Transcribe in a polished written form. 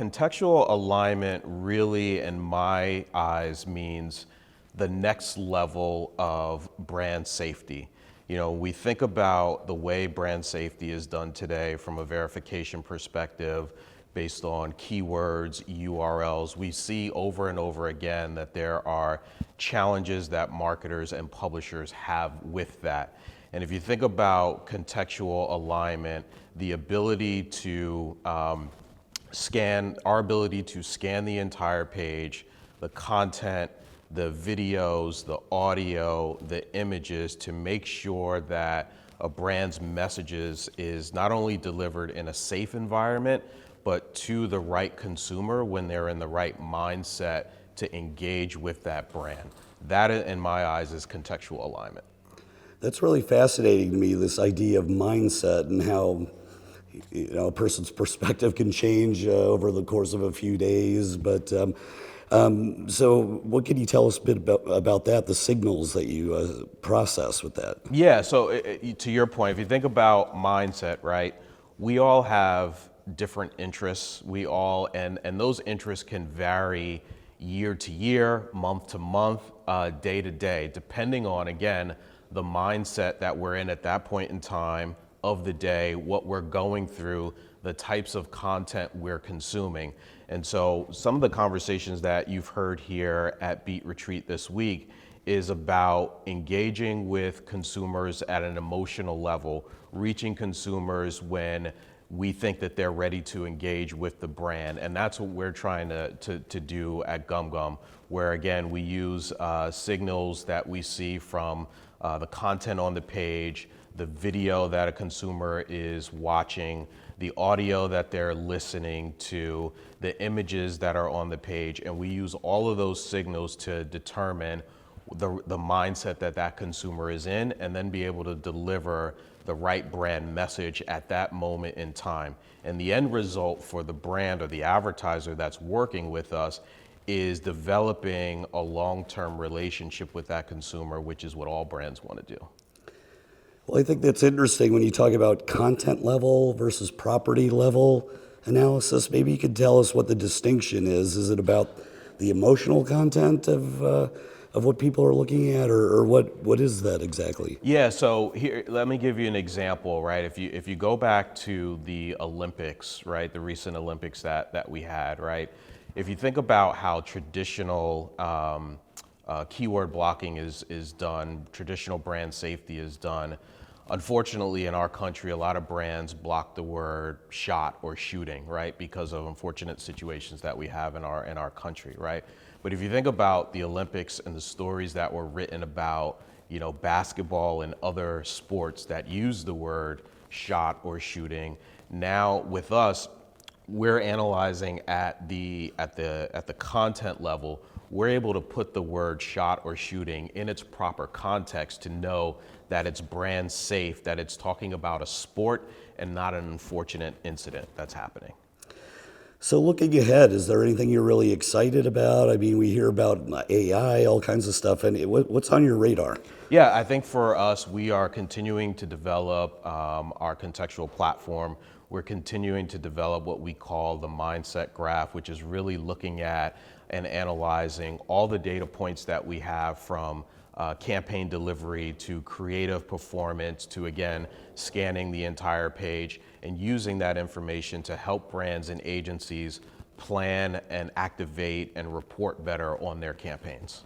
Contextual alignment really, in my eyes, means the next level of brand safety. You know, we think about the way brand safety is done today from a verification perspective based on keywords, URLs. We see over and over again that there are challenges that marketers and publishers have with that. And if you think about contextual alignment, the ability to our ability to scan the entire page, the content, the videos, the audio, the images, to make sure that a brand's messages is not only delivered in a safe environment, but to the right consumer when they're in the right mindset to engage with that brand. That, in my eyes, is contextual alignment. That's really fascinating to me, this idea of mindset and how a person's perspective can change over the course of a few days. But so what can you tell us a bit about that, the signals that you process with that? Yeah, so to your point, if you think about mindset, right, we all have different interests. And those interests can vary year to year, month to month, day to day, depending on, again, the mindset that we're in at that point in time of the day, what we're going through, the types of content we're consuming. And so some of the conversations that you've heard here at Beet Retreat this week is about engaging with consumers at an emotional level, reaching consumers when we think that they're ready to engage with the brand. And that's what we're trying to do at GumGum, where again, we use signals that we see from the content on the page, the video that a consumer is watching, the audio that they're listening to, the images that are on the page, and we use all of those signals to determine the mindset that that consumer is in, and then be able to deliver the right brand message at that moment in time. And the end result for the brand or the advertiser that's working with us is developing a long-term relationship with that consumer, which is what all brands want to do. Well, I think that's interesting when you talk about content level versus property level analysis. Maybe you could tell us what the distinction is. Is it about the emotional content of what people are looking at, or what is that exactly? Yeah, so here, let me give you an example, right? If you go back to the Olympics, right, the recent Olympics that we had, right? If you think about how traditional keyword blocking is done, traditional brand safety is done, unfortunately in our country, a lot of brands block the word shot or shooting, right? Because of unfortunate situations that we have in our country, right? But if you think about the Olympics and the stories that were written about, basketball and other sports that use the word shot or shooting, now with us, we're analyzing at the content level. We're able to put the word shot or shooting in its proper context to know that it's brand safe, that it's talking about a sport and not an unfortunate incident that's happening. So looking ahead, is there anything you're really excited about? I mean, we hear about AI, all kinds of stuff, and what's on your radar? Yeah, I think for us, we are continuing to develop our contextual platform. We're continuing to develop what we call the mindset graph, which is really looking at and analyzing all the data points that we have from campaign delivery to creative performance to, again, scanning the entire page and using that information to help brands and agencies plan and activate and report better on their campaigns.